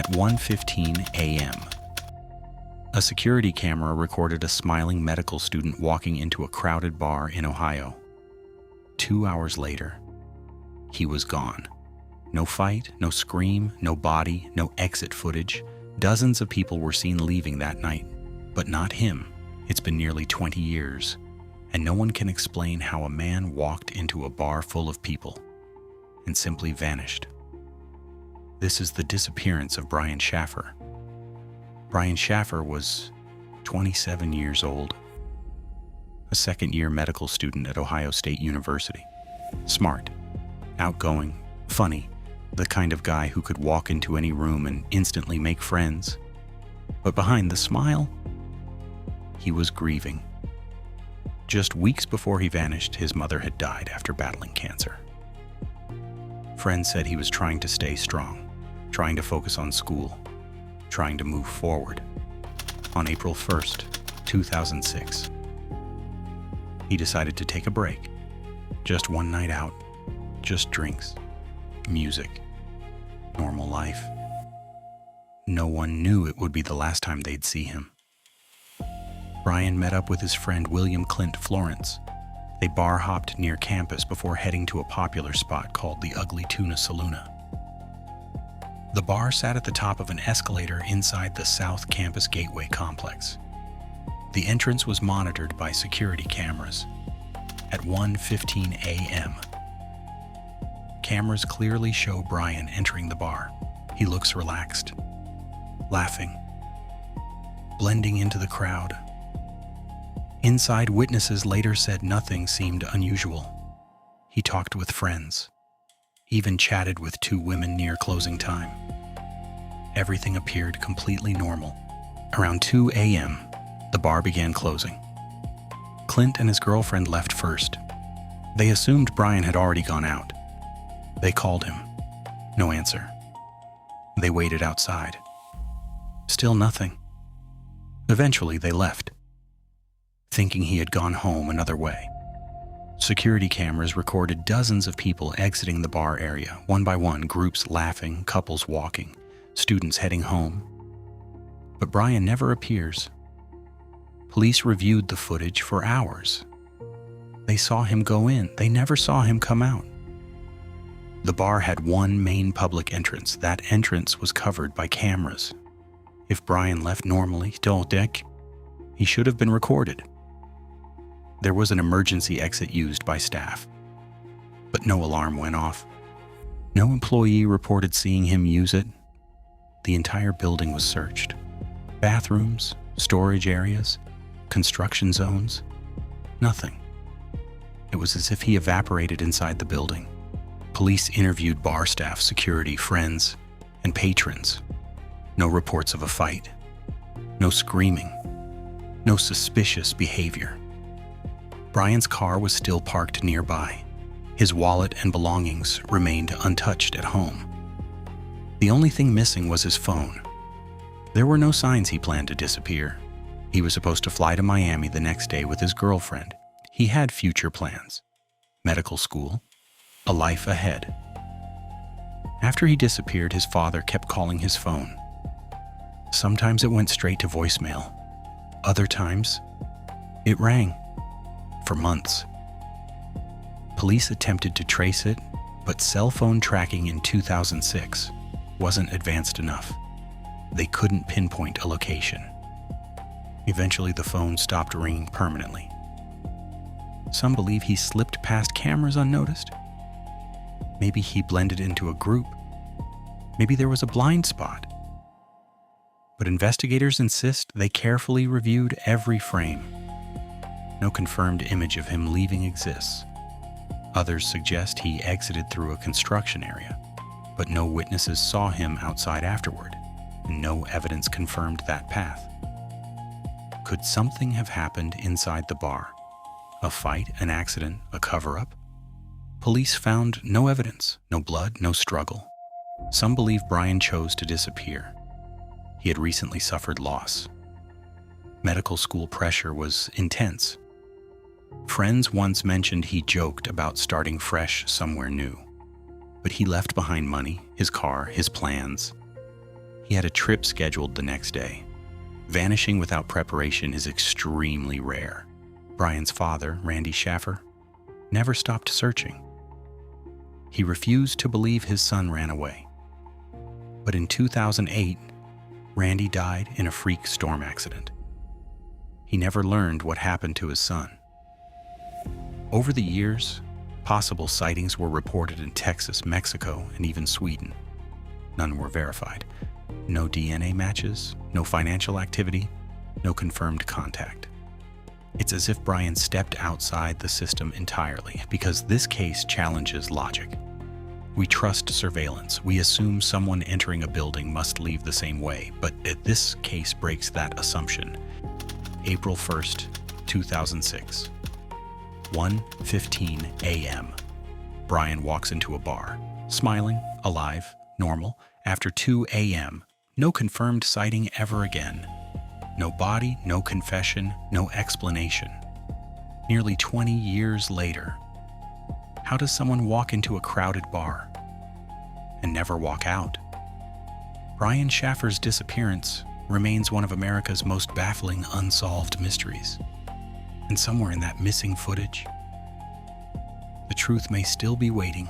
At 1:15 a.m., a security camera recorded a smiling medical student walking into a crowded bar in Ohio. 2 hours later, he was gone. No fight, no scream, no body, no exit footage. Dozens of people were seen leaving that night, but not him. It's been nearly 20 years, and no one can explain how a man walked into a bar full of people and simply vanished. This is the disappearance of Brian Shaffer. Brian Shaffer was 27 years old, a second-year medical student at Ohio State University. Smart, outgoing, funny, the kind of guy who could walk into any room and instantly make friends. But behind the smile, he was grieving. Just weeks before he vanished, his mother had died after battling cancer. Friends said he was trying to stay strong, trying to focus on school, trying to move forward. On April 1st, 2006, he decided to take a break. Just one night out, just drinks, music, normal life. No one knew it would be the last time they'd see him. Brian met up with his friend William Clint Florence. They bar hopped near campus before heading to a popular spot called the Ugly Tuna Saloona. The bar sat at the top of an escalator inside the South Campus Gateway complex. The entrance was monitored by security cameras. At 1:15 a.m., cameras clearly show Brian entering the bar. He looks relaxed, laughing, blending into the crowd. Inside, witnesses later said nothing seemed unusual. He talked with friends, even chatted with two women near closing time. Everything appeared completely normal. Around 2 a.m., the bar began closing. Clint and his girlfriend left first. They assumed Brian had already gone out. They called him. No answer. They waited outside. Still nothing. Eventually, they left, thinking he had gone home another way. Security cameras recorded dozens of people exiting the bar area, one by one, groups laughing, couples walking, students heading home. But Brian never appears. Police reviewed the footage for hours. They saw him go in. They never saw him come out. The bar had one main public entrance. That entrance was covered by cameras. If Brian left normally, he should have been recorded. There was an emergency exit used by staff, but no alarm went off. No employee reported seeing him use it. The entire building was searched. Bathrooms, storage areas, construction zones, nothing. It was as if he evaporated inside the building. Police interviewed bar staff, security, friends, and patrons. No reports of a fight. No screaming. No suspicious behavior. Brian's car was still parked nearby. His wallet and belongings remained untouched at home. The only thing missing was his phone. There were no signs he planned to disappear. He was supposed to fly to Miami the next day with his girlfriend. He had future plans: medical school, a life ahead. After he disappeared, his father kept calling his phone. Sometimes it went straight to voicemail. Other times, it rang. For months. Police attempted to trace it, but cell phone tracking in 2006 wasn't advanced enough. They couldn't pinpoint a location. Eventually, the phone stopped ringing permanently. Some believe he slipped past cameras unnoticed. Maybe he blended into a group. Maybe there was a blind spot. But investigators insist they carefully reviewed every frame. No confirmed image of him leaving exists. Others suggest he exited through a construction area, but no witnesses saw him outside afterward, and no evidence confirmed that path. Could something have happened inside the bar? A fight, an accident, a cover-up? Police found no evidence, no blood, no struggle. Some believe Brian chose to disappear. He had recently suffered loss. Medical school pressure was intense. Friends once mentioned he joked about starting fresh somewhere new, but he left behind money, his car, his plans. He had a trip scheduled the next day. Vanishing without preparation is extremely rare. Brian's father, Randy Shaffer, never stopped searching. He refused to believe his son ran away. But in 2008, Randy died in a freak storm accident. He never learned what happened to his son. Over the years, possible sightings were reported in Texas, Mexico, and even Sweden. None were verified. No DNA matches, no financial activity, no confirmed contact. It's as if Brian stepped outside the system entirely, because this case challenges logic. We trust surveillance. We assume someone entering a building must leave the same way, but this case breaks that assumption. April 1st, 2006. 1:15 a.m. Brian walks into a bar, smiling, alive, normal. After 2 a.m., no confirmed sighting ever again. No body, no confession, no explanation. Nearly 20 years later, how does someone walk into a crowded bar and never walk out? Brian Shaffer's disappearance remains one of America's most baffling unsolved mysteries. And somewhere in that missing footage, the truth may still be waiting